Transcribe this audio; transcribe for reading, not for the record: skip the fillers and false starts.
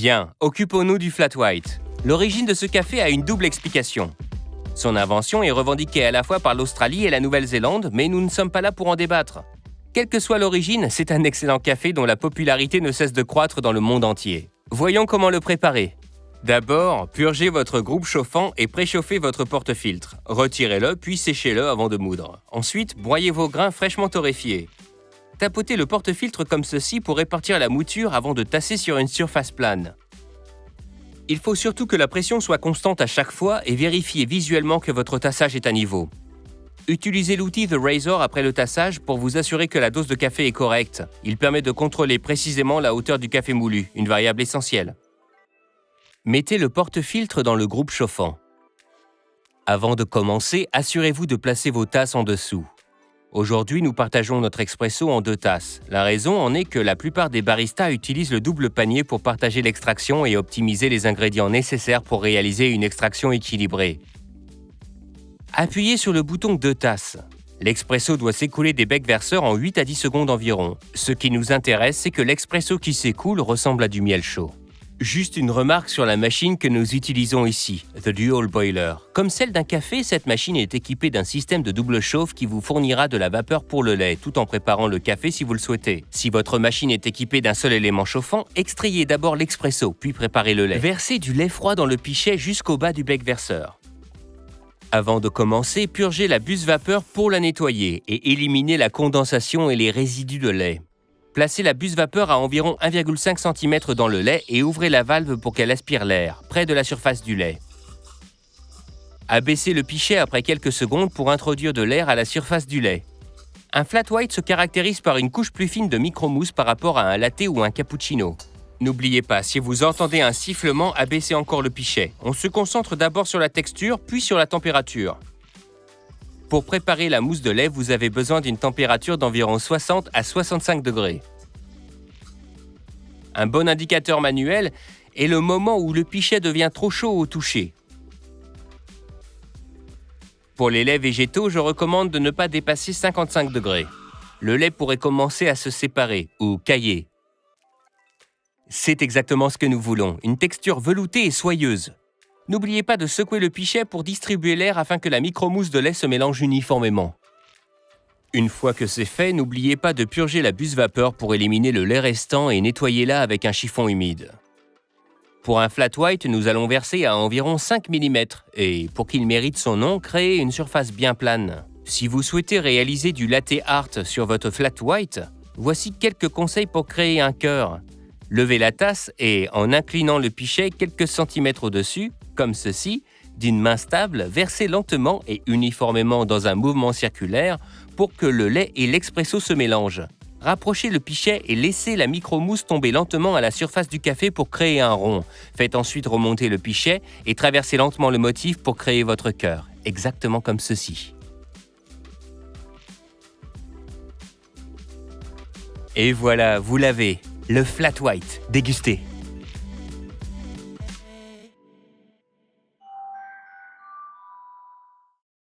Bien, occupons-nous du flat white. L'origine de ce café a une double explication. Son invention est revendiquée à la fois par l'Australie et la Nouvelle-Zélande, mais nous ne sommes pas là pour en débattre. Quelle que soit l'origine, c'est un excellent café dont la popularité ne cesse de croître dans le monde entier. Voyons comment le préparer. D'abord, purgez votre groupe chauffant et préchauffez votre porte-filtre. Retirez-le, puis séchez-le avant de moudre. Ensuite, broyez vos grains fraîchement torréfiés. Tapotez le porte-filtre comme ceci pour répartir la mouture avant de tasser sur une surface plane. Il faut surtout que la pression soit constante à chaque fois et vérifiez visuellement que votre tassage est à niveau. Utilisez l'outil The Razor après le tassage pour vous assurer que la dose de café est correcte. Il permet de contrôler précisément la hauteur du café moulu, une variable essentielle. Mettez le porte-filtre dans le groupe chauffant. Avant de commencer, assurez-vous de placer vos tasses en dessous. Aujourd'hui, nous partageons notre expresso en 2 tasses. La raison en est que la plupart des baristas utilisent le double panier pour partager l'extraction et optimiser les ingrédients nécessaires pour réaliser une extraction équilibrée. Appuyez sur le bouton 2 tasses. L'expresso doit s'écouler des becs verseurs en 8 à 10 secondes environ. Ce qui nous intéresse, c'est que l'expresso qui s'écoule ressemble à du miel chaud. Juste une remarque sur la machine que nous utilisons ici, The Dual Boiler. Comme celle d'un café, cette machine est équipée d'un système de double chauffe qui vous fournira de la vapeur pour le lait, tout en préparant le café si vous le souhaitez. Si votre machine est équipée d'un seul élément chauffant, extrayez d'abord l'expresso, puis préparez le lait. Versez du lait froid dans le pichet jusqu'au bas du bec verseur. Avant de commencer, purgez la buse vapeur pour la nettoyer et éliminez la condensation et les résidus de lait. Placez la buse vapeur à environ 1,5 cm dans le lait et ouvrez la valve pour qu'elle aspire l'air, près de la surface du lait. Abaissez le pichet après quelques secondes pour introduire de l'air à la surface du lait. Un flat white se caractérise par une couche plus fine de micromousse par rapport à un latte ou un cappuccino. N'oubliez pas, si vous entendez un sifflement, abaissez encore le pichet. On se concentre d'abord sur la texture, puis sur la température. Pour préparer la mousse de lait, vous avez besoin d'une température d'environ 60 à 65 degrés. Un bon indicateur manuel est le moment où le pichet devient trop chaud au toucher. Pour les laits végétaux, je recommande de ne pas dépasser 55 degrés. Le lait pourrait commencer à se séparer ou cailler. C'est exactement ce que nous voulons, une texture veloutée et soyeuse. N'oubliez pas de secouer le pichet pour distribuer l'air afin que la micromousse de lait se mélange uniformément. Une fois que c'est fait, n'oubliez pas de purger la buse vapeur pour éliminer le lait restant et nettoyez-la avec un chiffon humide. Pour un flat white, nous allons verser à environ 5 mm et, pour qu'il mérite son nom, créer une surface bien plane. Si vous souhaitez réaliser du latte art sur votre flat white, voici quelques conseils pour créer un cœur. Levez la tasse et, en inclinant le pichet quelques centimètres au-dessus, comme ceci, d'une main stable, versez lentement et uniformément dans un mouvement circulaire pour que le lait et l'expresso se mélangent. Rapprochez le pichet et laissez la micromousse tomber lentement à la surface du café pour créer un rond. Faites ensuite remonter le pichet et traversez lentement le motif pour créer votre cœur, exactement comme ceci. Et voilà, vous l'avez, le flat white. Dégustez.